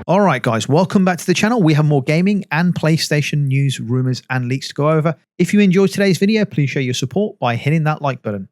Alright guys, welcome back to the channel. We have more gaming and PlayStation news, rumours and leaks to go over. If you enjoyed today's video, please show your support by hitting that like button.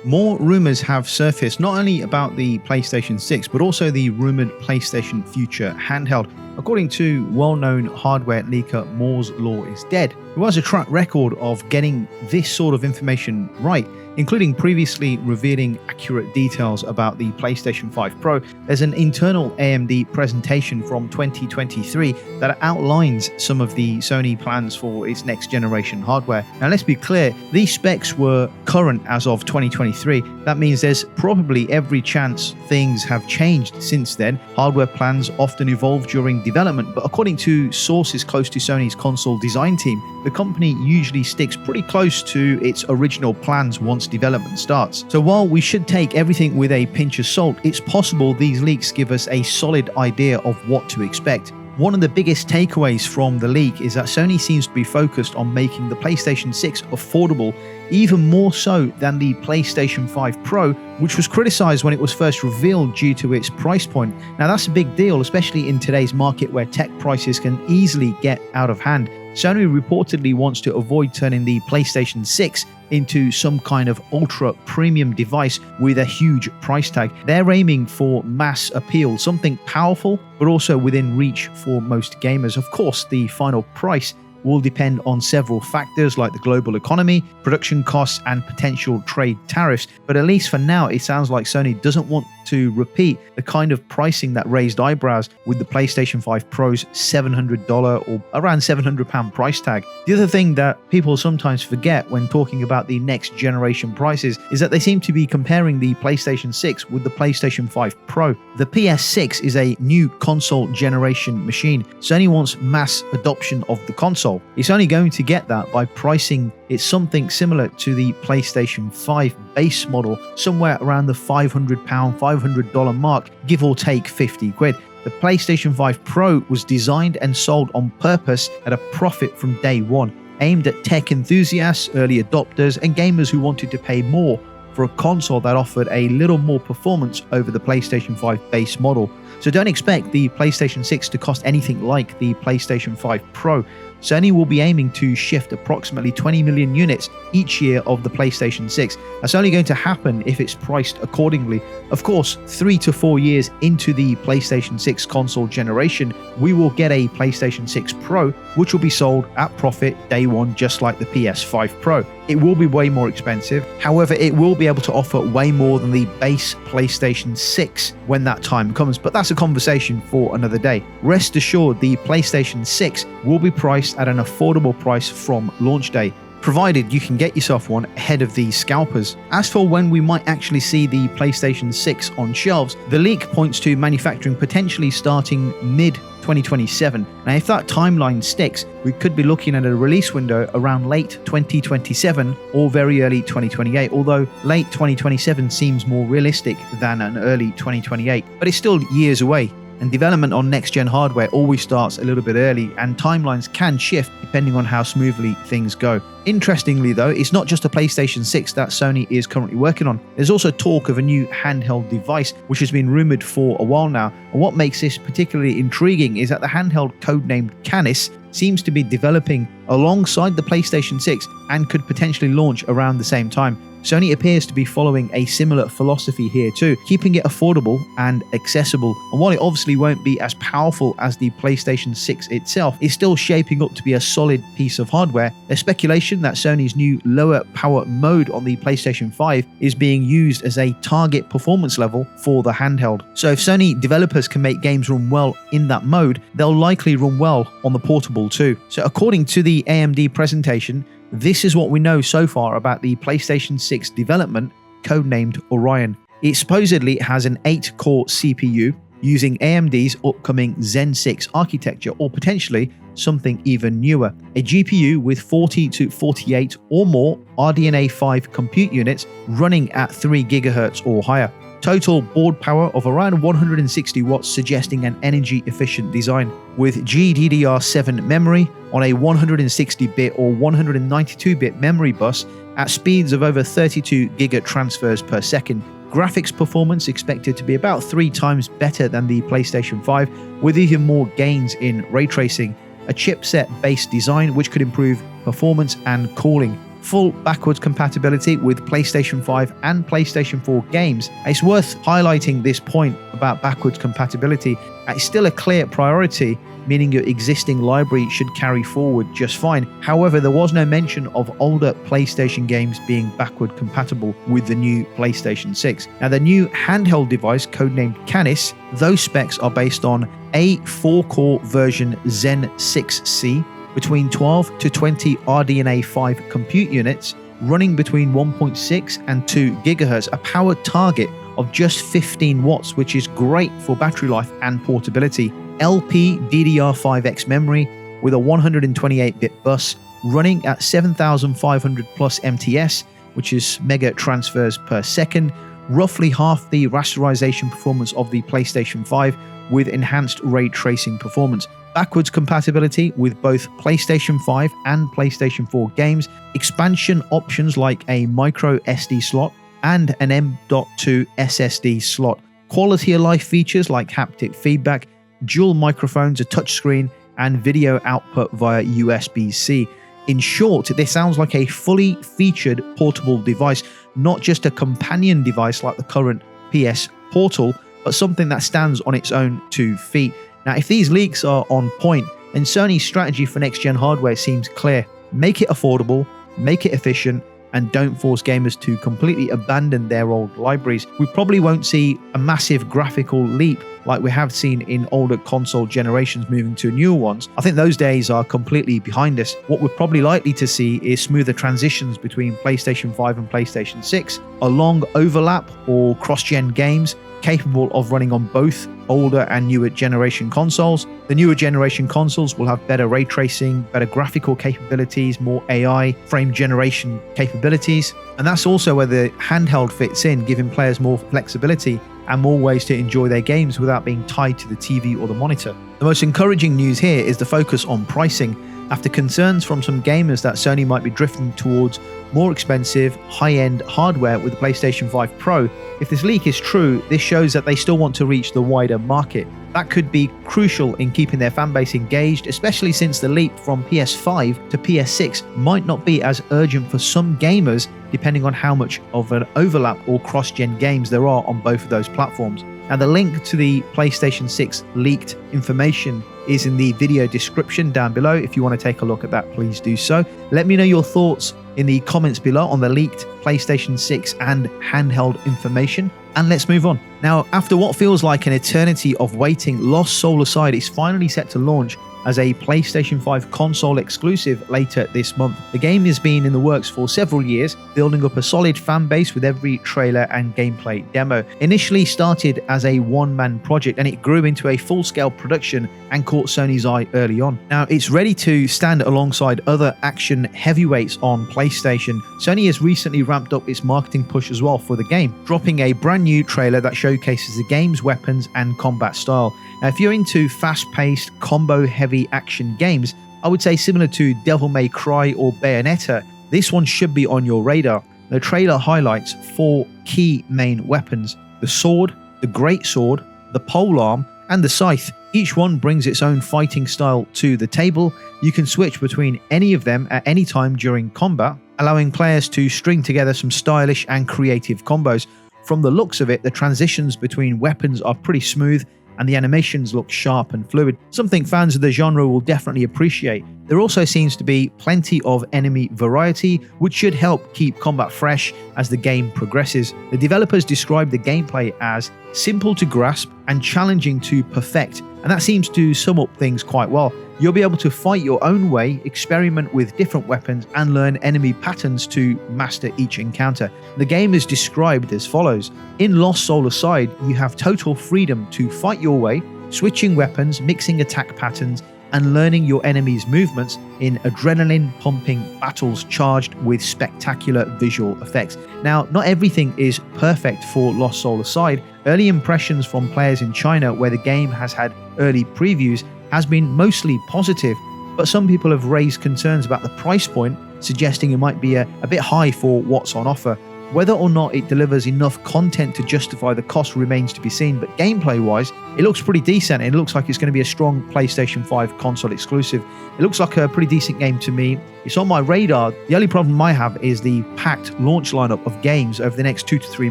More rumours have surfaced not only about the PlayStation 6 but also the rumoured PlayStation future handheld. According to well-known hardware leaker Moore's Law is Dead, who has a track record of getting this sort of information right, including previously revealing accurate details about the PlayStation 5 Pro. There's an internal AMD presentation from 2023 that outlines some of the Sony plans for its next generation hardware. Now let's be clear, these specs were current as of 2023. That means there's probably every chance things have changed since then. Hardware plans often evolve during development, but according to sources close to Sony's console design team, the company usually sticks pretty close to its original plans once development starts. So while we should take everything with a pinch of salt, it's possible these leaks give us a solid idea of what to expect. One of the biggest takeaways from the leak is that Sony seems to be focused on making the PlayStation 6 affordable, even more so than the PlayStation 5 Pro, which was criticized when it was first revealed due to its price point. Now that's a big deal, especially in today's market where tech prices can easily get out of hand. Sony reportedly wants to avoid turning the PlayStation 6 into some kind of ultra premium device with a huge price tag. They're aiming for mass appeal, something powerful but also within reach for most gamers. Of course, the final price will depend on several factors like the global economy, production costs and potential trade tariffs, but at least for now it sounds like Sony doesn't want to repeat the kind of pricing that raised eyebrows with the PlayStation 5 Pro's $700 or around £700 price tag. The other thing that people sometimes forget when talking about the next generation prices is that they seem to be comparing the PlayStation 6 with the PlayStation 5 Pro. The PS6 is a new console generation machine. Sony wants mass adoption of the console. It's only going to get that by pricing it something similar to the PlayStation 5 base model, somewhere around the £500, $500 mark, give or take 50 quid. The PlayStation 5 Pro was designed and sold on purpose at a profit from day one, aimed at tech enthusiasts, early adopters, and gamers who wanted to pay more for a console that offered a little more performance over the PlayStation 5 base model. So don't expect the PlayStation 6 to cost anything like the PlayStation 5 Pro. Sony will be aiming to shift approximately 20 million units each year of the PlayStation 6. That's only going to happen if it's priced accordingly. Of course, 3 to 4 years into the PlayStation 6 console generation, we will get a PlayStation 6 Pro, which will be sold at profit day one, just like the PS5 Pro. It will be way more expensive. However, it will be able to offer way more than the base PlayStation 6 when that time comes, but that's a conversation for another day. Rest assured, the PlayStation 6 will be priced at an affordable price from launch day, provided you can get yourself one ahead of the scalpers. As for when we might actually see the PlayStation 6 on shelves, the leak points to manufacturing potentially starting mid-2027. Now if that timeline sticks, we could be looking at a release window around late 2027 or very early 2028, although late 2027 seems more realistic than an early 2028, but it's still years away. And development on next-gen hardware always starts a little bit early, and timelines can shift depending on how smoothly things go. Interestingly though, it's not just a PlayStation 6 that Sony is currently working on. There's also talk of a new handheld device, which has been rumoured for a while now, and what makes this particularly intriguing is that the handheld codenamed Canis seems to be developing alongside the PlayStation 6 and could potentially launch around the same time. Sony appears to be following a similar philosophy here too, keeping it affordable and accessible. And while it obviously won't be as powerful as the PlayStation 6 itself, it's still shaping up to be a solid piece of hardware. There's speculation that Sony's new lower power mode on the PlayStation 5 is being used as a target performance level for the handheld. So if Sony developers can make games run well in that mode, they'll likely run well on the portable too. So according to the AMD presentation, this is what we know so far about the PlayStation 6 development, codenamed Orion. It supposedly has an 8-core CPU using AMD's upcoming Zen 6 architecture, or potentially something even newer. A GPU with 40 to 48 or more RDNA 5 compute units running at 3 GHz or higher. Total board power of around 160 watts, suggesting an energy efficient design. With GDDR7 memory on a 160-bit or 192-bit memory bus, at speeds of over 32 giga transfers per second. Graphics performance expected to be about 3 times better than the PlayStation 5, with even more gains in ray tracing, a chipset-based design which could improve performance and cooling, full backwards compatibility with PlayStation 5 and PlayStation 4 games. It's worth highlighting this point about backwards compatibility. It's still a clear priority, meaning your existing library should carry forward just fine. However, there was no mention of older PlayStation games being backward compatible with the new PlayStation 6. Now, the new handheld device, codenamed Canis, those specs are based on a 4-core version Zen 6C, between 12 to 20 RDNA 5 compute units, running between 1.6 and 2 GHz, a power target of just 15 watts, which is great for battery life and portability. LP DDR5X memory with a 128-bit bus, running at 7,500 plus MTS, which is mega transfers per second, roughly half the rasterization performance of the PlayStation 5 with enhanced ray tracing performance. Backwards compatibility with both PlayStation 5 and PlayStation 4 games, expansion options like a micro SD slot and an M.2 SSD slot, quality of life features like haptic feedback, dual microphones, a touchscreen, and video output via USB-C. In short, this sounds like a fully featured portable device, not just a companion device like the current PS Portal, but something that stands on its own 2 feet. Now, if these leaks are on point, then Sony's strategy for next-gen hardware seems clear. Make it affordable, make it efficient, and don't force gamers to completely abandon their old libraries. We probably won't see a massive graphical leap like we have seen in older console generations moving to newer ones. I think those days are completely behind us. What we're probably likely to see is smoother transitions between PlayStation 5 and PlayStation 6, a long overlap or cross-gen games capable of running on both older and newer generation consoles. The newer generation consoles will have better ray tracing, better graphical capabilities, more AI, frame generation capabilities. And that's also where the handheld fits in, giving players more flexibility and more ways to enjoy their games without being tied to the TV or the monitor. The most encouraging news here is the focus on pricing. After concerns from some gamers that Sony might be drifting towards more expensive, high-end hardware with the PlayStation 5 Pro, if this leak is true, this shows that they still want to reach the wider market. That could be crucial in keeping their fanbase engaged, especially since the leap from PS5 to PS6 might not be as urgent for some gamers, depending on how much of an overlap or cross-gen games there are on both of those platforms. Now, the link to the PlayStation 6 leaked information is in the video description down below. If you want to take a look at that, please do so. Let me know your thoughts in the comments below on the leaked PlayStation 6 and handheld information. And let's move on. Now, after what feels like an eternity of waiting, Lost Soul Aside is finally set to launch as a PlayStation 5 console exclusive later this month. The game has been in the works for several years, building up a solid fan base with every trailer and gameplay demo. Initially started as a one-man project, and it grew into a full-scale production and caught Sony's eye early on. Now, it's ready to stand alongside other action heavyweights on PlayStation. Sony has recently ramped up its marketing push as well for the game, dropping a brand new trailer that showcases the game's weapons and combat style. Now, if you're into fast-paced, combo-heavy action games, I would say similar to Devil May Cry or Bayonetta, this one should be on your radar. The trailer highlights 4 key main weapons: the sword, the great sword, the polearm, and the scythe. Each one brings its own fighting style to the table. You can switch between any of them at any time during combat, allowing players to string together some stylish and creative combos. From the looks of it, the transitions between weapons are pretty smooth, and the animations look sharp and fluid, something fans of the genre will definitely appreciate. There also seems to be plenty of enemy variety, which should help keep combat fresh as the game progresses. The developers describe the gameplay as simple to grasp and challenging to perfect, and that seems to sum up things quite well. You'll be able to fight your own way, experiment with different weapons, and learn enemy patterns to master each encounter. The game is described as follows. In Lost Soul Aside, you have total freedom to fight your way, switching weapons, mixing attack patterns, and learning your enemy's movements in adrenaline-pumping battles charged with spectacular visual effects. Now, not everything is perfect for Lost Soul Aside. Early impressions from players in China, where the game has had early previews, has been mostly positive, but some people have raised concerns about the price point suggesting it might be a bit high for what's on offer. Whether or not it delivers enough content to justify the cost remains to be seen, but gameplay-wise, it looks pretty decent. It looks like it's going to be a strong PlayStation 5 console exclusive. It looks like a pretty decent game to me. It's on my radar. The only problem I have is the packed launch lineup of games over the next 2 to 3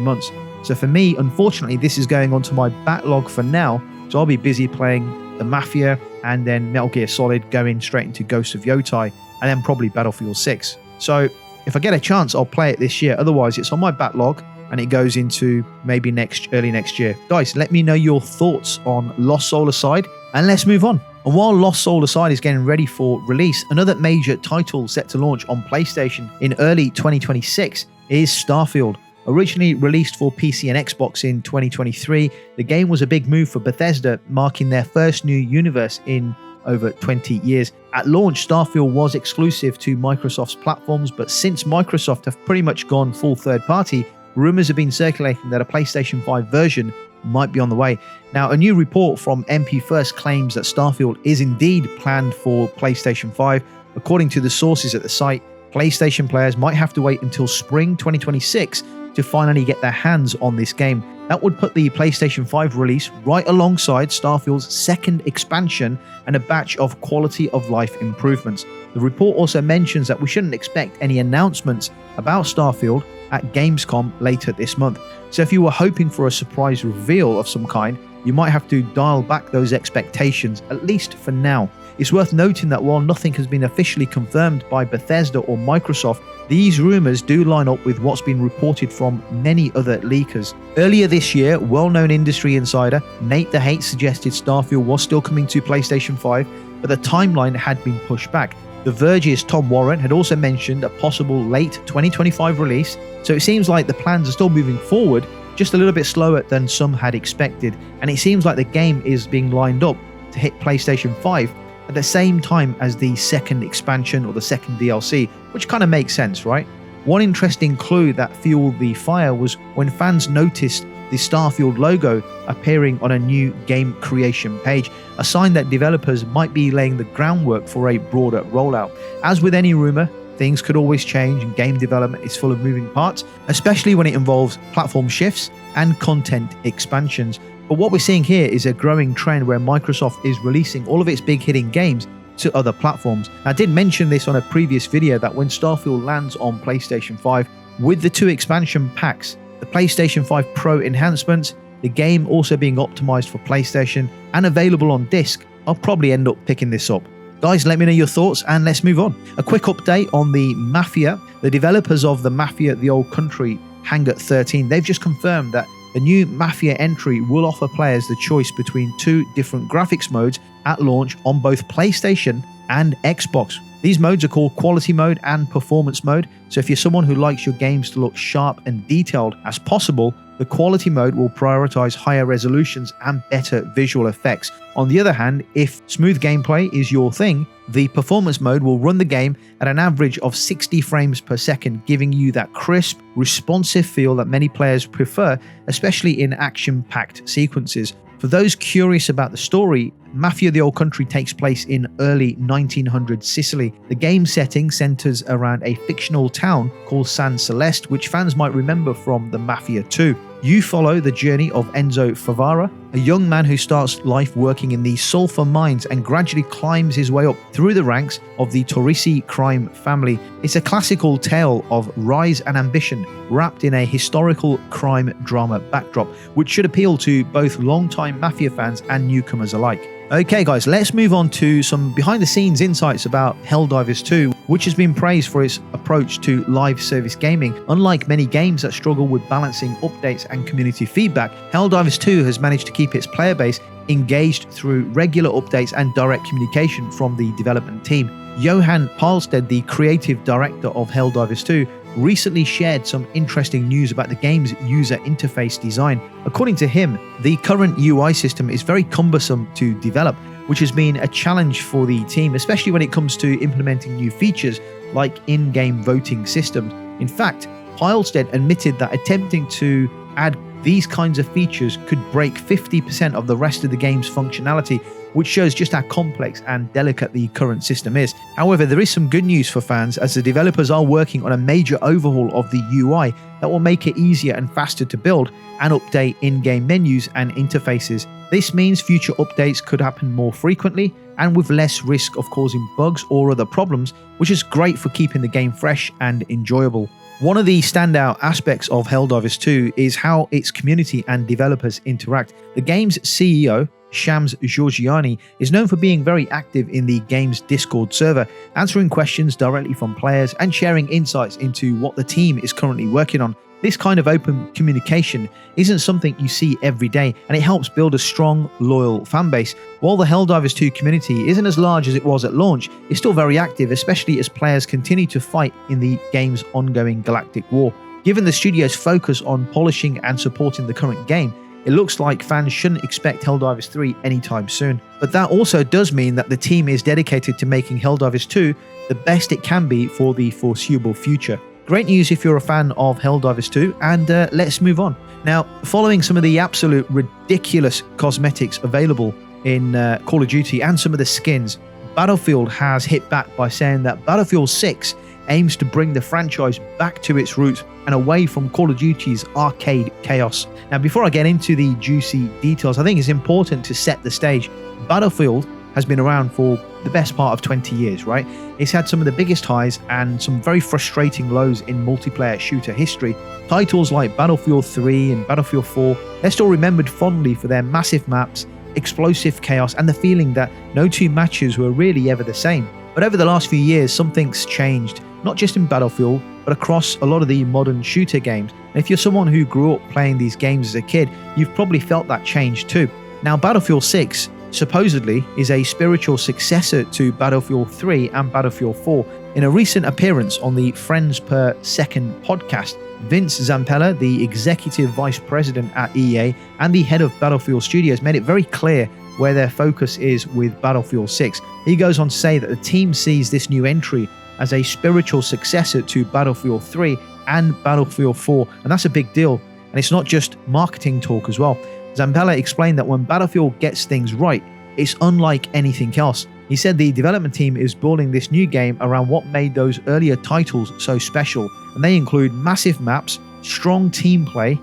months. So for me, unfortunately, this is going onto my backlog for now. So I'll be busy playing the Mafia and then Metal Gear Solid, going straight into Ghost of Yotai, and then probably Battlefield 6. So if I get a chance, I'll play it this year. Otherwise, it's on my backlog and it goes into maybe early next year. Guys, let me know your thoughts on Lost Soul Aside, and let's move on. And while Lost Soul Aside is getting ready for release, another major title set to launch on PlayStation in early 2026 is Starfield. Originally released for PC and Xbox in 2023, the game was a big move for Bethesda, marking their first new universe in over 20 years. At launch, Starfield was exclusive to Microsoft's platforms, but since Microsoft have pretty much gone full third party, rumors have been circulating that a PlayStation 5 version might be on the way. Now, a new report from MP First claims that Starfield is indeed planned for PlayStation 5. According to the sources at the site, PlayStation players might have to wait until spring 2026 to finally get their hands on this game. That would put the PlayStation 5 release right alongside Starfield's second expansion and a batch of quality of life improvements. The report also mentions that we shouldn't expect any announcements about Starfield at Gamescom later this month. So if you were hoping for a surprise reveal of some kind, you might have to dial back those expectations, at least for now. It's worth noting that while nothing has been officially confirmed by Bethesda or Microsoft, these rumors do line up with what's been reported from many other leakers. Earlier this year, well-known industry insider Nate the Hate suggested Starfield was still coming to PlayStation 5, but the timeline had been pushed back. The Verge's Tom Warren had also mentioned a possible late 2025 release, so it seems like the plans are still moving forward, just a little bit slower than some had expected, and it seems like the game is being lined up to hit PlayStation 5 at the same time as the second expansion or the second DLC, which kind of makes sense, right? One interesting clue that fueled the fire was when fans noticed the Starfield logo appearing on a new game creation page, a sign that developers might be laying the groundwork for a broader rollout. As with any rumor, things could always change, and game development is full of moving parts, especially when it involves platform shifts and content expansions. But what we're seeing here is a growing trend where Microsoft is releasing all of its big hitting games to other platforms. I did mention this on a previous video that when Starfield lands on PlayStation 5 with the 2 expansion packs, the PlayStation 5 Pro enhancements, the game also being optimized for PlayStation and available on disc, I'll probably end up picking this up. Guys, let me know your thoughts and let's move on. A quick update on the Mafia. The developers of the Mafia The Old Country Hangar 13, they've just confirmed that the new Mafia entry will offer players the choice between 2 different graphics modes at launch on both PlayStation and Xbox. These modes are called Quality Mode and Performance Mode, so if you're someone who likes your games to look sharp and detailed as possible, the Quality Mode will prioritize higher resolutions and better visual effects. On the other hand, if smooth gameplay is your thing, the Performance Mode will run the game at an average of 60 frames per second, giving you that crisp, responsive feel that many players prefer, especially in action-packed sequences. For those curious about the story, Mafia The Old Country takes place in early 1900s Sicily. The game setting centers around a fictional town called San Celeste, which fans might remember from the Mafia 2. You follow the journey of Enzo Favara, a young man who starts life working in the sulfur mines and gradually climbs his way up through the ranks of the Torrisi crime family. It's a classical tale of rise and ambition wrapped in a historical crime drama backdrop, which should appeal to both longtime Mafia fans and newcomers alike. Okay guys, let's move on to some behind the scenes insights about Helldivers 2, which has been praised for its approach to live service gaming. Unlike many games that struggle with balancing updates and community feedback, Helldivers 2 has managed to keep its player base engaged through regular updates and direct communication from the development team. Johan Palsted, the creative director of Helldivers 2, recently shared some interesting news about the game's user interface design. According to him, the current UI system is very cumbersome to develop, which has been a challenge for the team, especially when it comes to implementing new features like in-game voting systems. In fact, Palsted admitted that attempting to add these kinds of features could break 50% of the rest of the game's functionality, which shows just how complex and delicate the current system is. However, there is some good news for fans, as the developers are working on a major overhaul of the UI that will make it easier and faster to build and update in-game menus and interfaces. This means future updates could happen more frequently and with less risk of causing bugs or other problems, which is great for keeping the game fresh and enjoyable. One of the standout aspects of Helldivers 2 is how its community and developers interact. The game's CEO, Shams Georgiani, is known for being very active in the game's Discord server, answering questions directly from players and sharing insights into what the team is currently working on. This kind of open communication isn't something you see every day, and it helps build a strong, loyal fanbase. While the Helldivers 2 community isn't as large as it was at launch, it's still very active, especially as players continue to fight in the game's ongoing galactic war. Given the studio's focus on polishing and supporting the current game, it looks like fans shouldn't expect Helldivers 3 anytime soon. But that also does mean that the team is dedicated to making Helldivers 2 the best it can be for the foreseeable future. Great news if you're a fan of Helldivers 2, and let's move on. Now, following some of the absolute ridiculous cosmetics available in Call of Duty and some of the skins, Battlefield has hit back by saying that Battlefield 6 aims to bring the franchise back to its roots and away from Call of Duty's arcade chaos. Now, before I get into the juicy details, I think it's important to set the stage. Battlefield has been around for the best part of 20 years, right? It's had some of the biggest highs and some very frustrating lows in multiplayer shooter history. Titles like Battlefield 3 and Battlefield 4, they're still remembered fondly for their massive maps, explosive chaos, and the feeling that no two matches were really ever the same. But over the last few years, something's changed, not just in Battlefield, but across a lot of the modern shooter games. And if you're someone who grew up playing these games as a kid, you've probably felt that change too. Now, Battlefield 6 supposedly is a spiritual successor to Battlefield 3 and Battlefield 4. In a recent appearance on the Friends Per Second podcast, Vince Zampella, the executive vice president at EA and the head of Battlefield Studios, made it very clear where their focus is with Battlefield 6. He goes on to say that the team sees this new entry as a spiritual successor to Battlefield 3 and Battlefield 4, and that's a big deal. And it's not just marketing talk as well. Zampella explained that when Battlefield gets things right, it's unlike anything else. He said the development team is building this new game around what made those earlier titles so special, and they include massive maps, strong team play,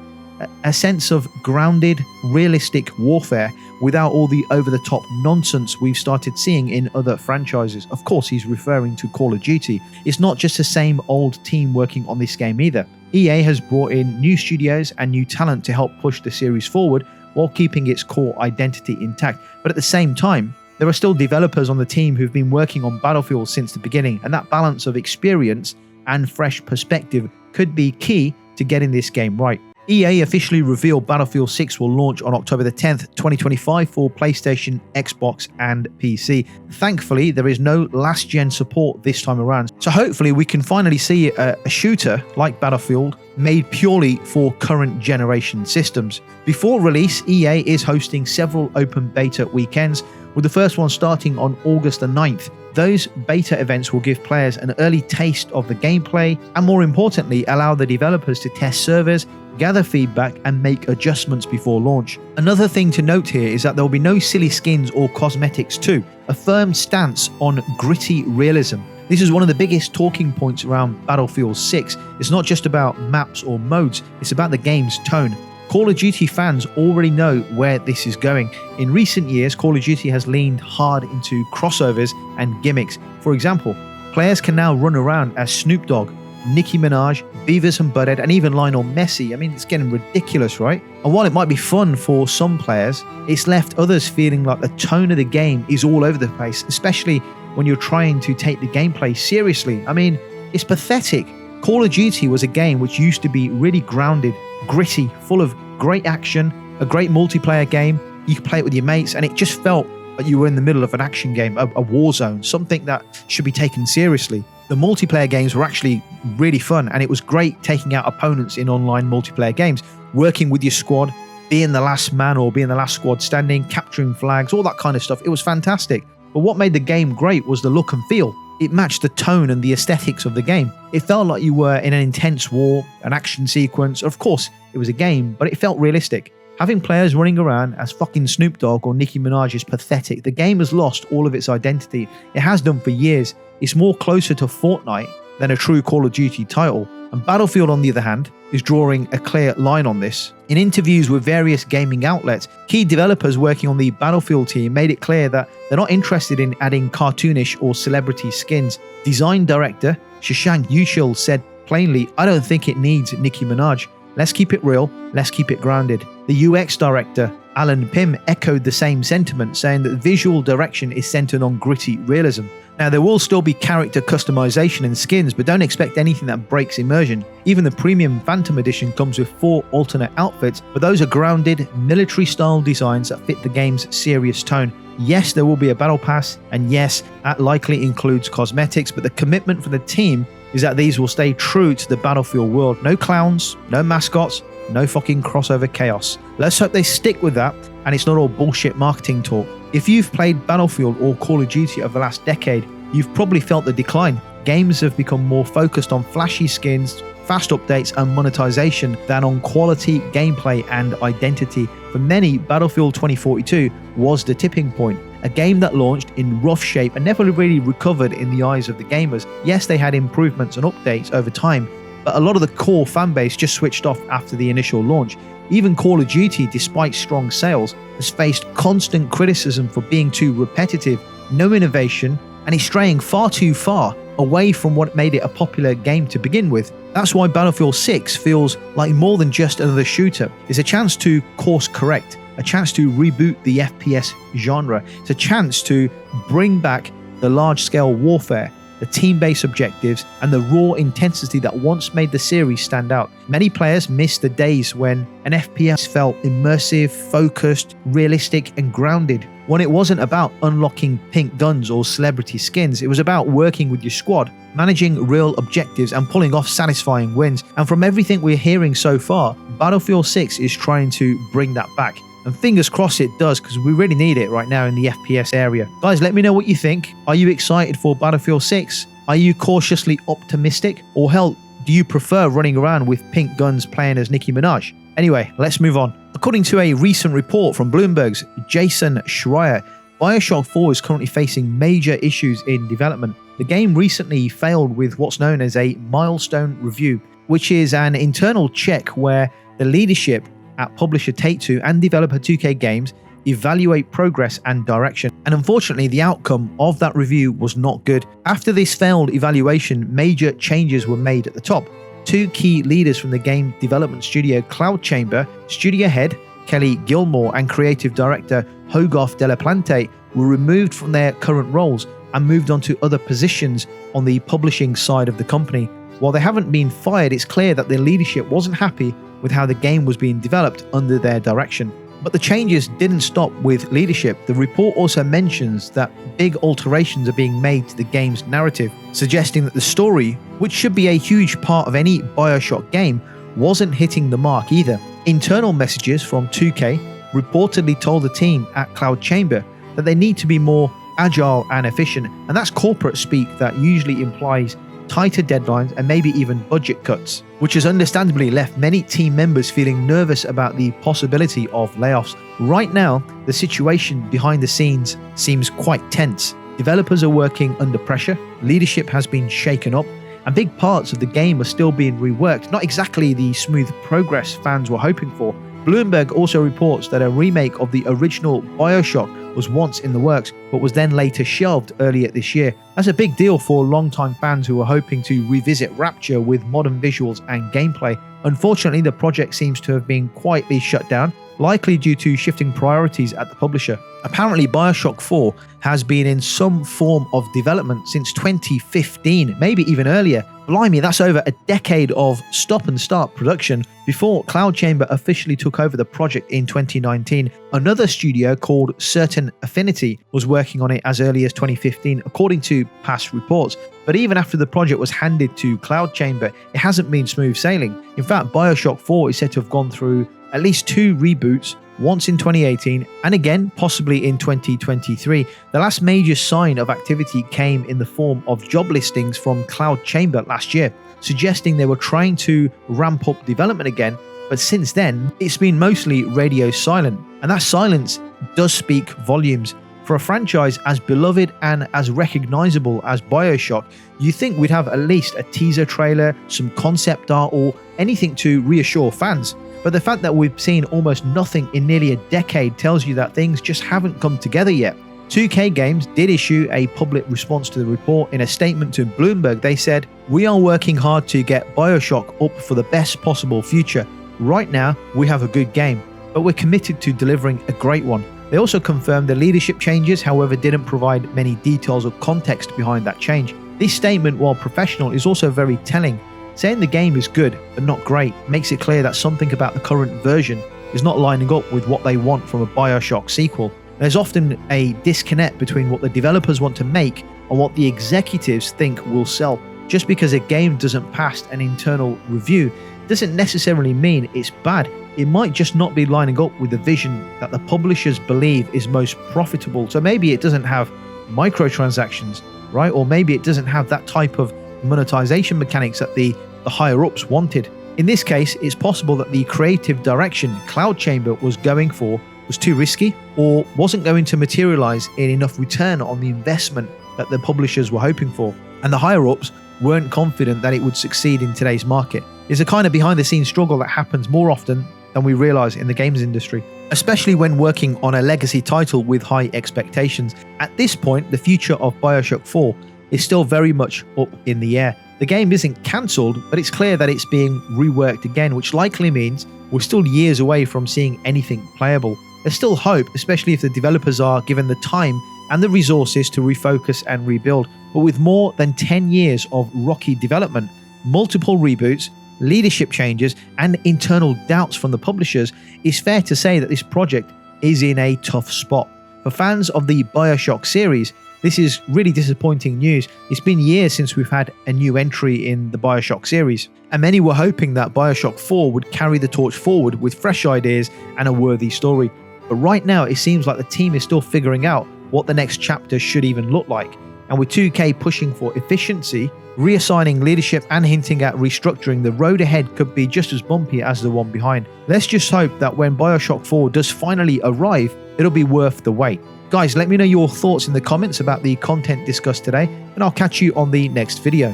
a sense of grounded, realistic warfare without all the over-the-top nonsense we've started seeing in other franchises. Of course, he's referring to Call of Duty. It's not just the same old team working on this game either. EA has brought in new studios and new talent to help push the series forward while keeping its core identity intact. But at the same time, there are still developers on the team who've been working on Battlefield since the beginning, and that balance of experience and fresh perspective could be key to getting this game right. EA officially revealed Battlefield 6 will launch on October the 10th, 2025 for PlayStation, Xbox and PC. Thankfully, there is no last-gen support this time around, so hopefully we can finally see a shooter like Battlefield made purely for current generation systems. Before release, EA is hosting several open beta weekends, with the first one starting on August the 9th. Those beta events will give players an early taste of the gameplay and, more importantly, allow the developers to test servers, gather feedback and make adjustments before launch. Another thing to note here is that there will be no silly skins or cosmetics too, a firm stance on gritty realism. This is one of the biggest talking points around Battlefield 6. It's not just about maps or modes, it's about the game's tone. Call of Duty fans already know where this is going. In recent years, Call of Duty has leaned hard into crossovers and gimmicks. For example, players can now run around as Snoop Dogg, Nicki Minaj, Beavis and Butthead, and even Lionel Messi. I mean, it's getting ridiculous, right? And while it might be fun for some players, it's left others feeling like the tone of the game is all over the place, especially when you're trying to take the gameplay seriously. I mean, it's pathetic. Call of Duty was a game which used to be really grounded, gritty, full of great action, a great multiplayer game. You could play it with your mates, and it just felt like you were in the middle of an action game, a war zone, something that should be taken seriously. The multiplayer games were actually really fun, and it was great taking out opponents in online multiplayer games, working with your squad, being the last man or being the last squad standing, capturing flags, all that kind of stuff. It was fantastic. But what made the game great was the look and feel. it matched the tone and the aesthetics of the game. It felt like you were in an intense war, an action sequence. Of course, it was a game, but it felt realistic. Having players running around as fucking Snoop Dogg or Nicki Minaj is pathetic. The game has lost all of its identity. It has done for years. It's more closer to Fortnite than a true Call of Duty title. And Battlefield, on the other hand, is drawing a clear line on this. In interviews with various gaming outlets, key developers working on the Battlefield team made it clear that they're not interested in adding cartoonish or celebrity skins. Design director Shashank Yushil said plainly, "I don't think it needs Nicki Minaj. Let's keep it real, let's keep it grounded." The UX director, Alan Pym, echoed the same sentiment, saying that visual direction is centered on gritty realism. Now, there will still be character customization and skins, but don't expect anything that breaks immersion. Even the premium Phantom Edition comes with 4 alternate outfits, but those are grounded, military-style designs that fit the game's serious tone. Yes, there will be a battle pass, and yes, that likely includes cosmetics, but the commitment for the team is that these will stay true to the Battlefield world. No clowns, no mascots, no fucking crossover chaos. Let's hope they stick with that and it's not all bullshit marketing talk. If you've played Battlefield or Call of Duty over the last decade, you've probably felt the decline. Games have become more focused on flashy skins, fast updates and monetization than on quality gameplay and identity. For many, Battlefield 2042 was the tipping point. A game that launched in rough shape and never really recovered in the eyes of the gamers. Yes, they had improvements and updates over time, but a lot of the core fanbase just switched off after the initial launch. Even Call of Duty, despite strong sales, has faced constant criticism for being too repetitive, no innovation, and is straying far too far away from what made it a popular game to begin with. That's why Battlefield 6 feels like more than just another shooter. It's a chance to course correct, a chance to reboot the FPS genre. It's a chance to bring back the large-scale warfare, the team-based objectives, and the raw intensity that once made the series stand out. Many players miss the days when an FPS felt immersive, focused, realistic, and grounded. When it wasn't about unlocking pink guns or celebrity skins, it was about working with your squad, managing real objectives, and pulling off satisfying wins. And from everything we're hearing so far, Battlefield 6 is trying to bring that back. And fingers crossed it does, because we really need it right now in the FPS area. Guys, let me know what you think. Are you excited for Battlefield 6? Are you cautiously optimistic? Or hell, do you prefer running around with pink guns playing as Nicki Minaj? Anyway, let's move on. According to a recent report from Bloomberg's Jason Schreier, Bioshock 4 is currently facing major issues in development. The game recently failed with what's known as a milestone review, which is an internal check where the leadership at publisher Take-Two and developer 2K Games evaluate progress and direction. And unfortunately, the outcome of that review was not good. After this failed evaluation, major changes were made at the top. 2 key leaders from the game development studio Cloud Chamber, studio head Kelly Gilmore and creative director Hogarth Delaplante, were removed from their current roles and moved on to other positions on the publishing side of the company. While they haven't been fired, it's clear that their leadership wasn't happy with how the game was being developed under their direction. But the changes didn't stop with leadership. The report also mentions that big alterations are being made to the game's narrative, suggesting that the story, which should be a huge part of any Bioshock game, wasn't hitting the mark either. Internal messages from 2K reportedly told the team at Cloud Chamber that they need to be more agile and efficient, and that's corporate speak that usually implies tighter deadlines and maybe even budget cuts, which has understandably left many team members feeling nervous about the possibility of layoffs. Right now, the situation behind the scenes seems quite tense. Developers are working under pressure, leadership has been shaken up, and big parts of the game are still being reworked. Not exactly the smooth progress fans were hoping for. Bloomberg also reports that a remake of the original Bioshock was once in the works, but was then later shelved earlier this year. That's a big deal for longtime fans who are hoping to revisit Rapture with modern visuals and gameplay. Unfortunately, the project seems to have been quietly shut down, likely due to shifting priorities at the publisher. Apparently, Bioshock 4 has been in some form of development since 2015, maybe even earlier. Blimey, that's over a decade of stop-and-start production before Cloud Chamber officially took over the project in 2019. Another studio called Certain Affinity was working on it as early as 2015, according to past reports. But even after the project was handed to Cloud Chamber, it hasn't been smooth sailing. In fact, Bioshock 4 is said to have gone through at least 2 reboots, once in 2018 and again possibly in 2023. The last major sign of activity came in the form of job listings from Cloud Chamber last year, suggesting they were trying to ramp up development again, but since then it's been mostly radio silent, and that silence does speak volumes. For a franchise as beloved and as recognizable as Bioshock, you think we'd have at least a teaser trailer, some concept art, or anything to reassure fans. But the fact that we've seen almost nothing in nearly a decade tells you that things just haven't come together yet. 2K Games did issue a public response to the report. In a statement to Bloomberg, they said, "We are working hard to get Bioshock up for the best possible future. Right now, we have a good game, but we're committed to delivering a great one." They also confirmed the leadership changes, however didn't provide many details or context behind that change. This statement, while professional, is also very telling. Saying the game is good but not great makes it clear that something about the current version is not lining up with what they want from a Bioshock sequel. There's often a disconnect between what the developers want to make and what the executives think will sell. Just because a game doesn't pass an internal review doesn't necessarily mean it's bad. It might just not be lining up with the vision that the publishers believe is most profitable. So maybe it doesn't have microtransactions, right? Or maybe it doesn't have that type of monetization mechanics that the higher-ups wanted. In this case, it's possible that the creative direction Cloud Chamber was going for was too risky or wasn't going to materialize in enough return on the investment that the publishers were hoping for. And the higher-ups weren't confident that it would succeed in today's market. It's a kind of behind-the-scenes struggle that happens more often than we realize in the games industry, especially when working on a legacy title with high expectations. At this point, the future of Bioshock 4 is still very much up in the air. The game isn't cancelled, but it's clear that it's being reworked again, which likely means we're still years away from seeing anything playable. There's still hope, especially if the developers are given the time and the resources to refocus and rebuild. But with more than 10 years of rocky development, multiple reboots, leadership changes, and internal doubts from the publishers, it's fair to say that this project is in a tough spot. For fans of the Bioshock series, this is really disappointing news. It's been years since we've had a new entry in the Bioshock series, and many were hoping that Bioshock 4 would carry the torch forward with fresh ideas and a worthy story. But right now, it seems like the team is still figuring out what the next chapter should even look like. And with 2K pushing for efficiency, reassigning leadership and hinting at restructuring, the road ahead could be just as bumpy as the one behind. Let's just hope that when Bioshock 4 does finally arrive, it'll be worth the wait. Guys, let me know your thoughts in the comments about the content discussed today, and I'll catch you on the next video.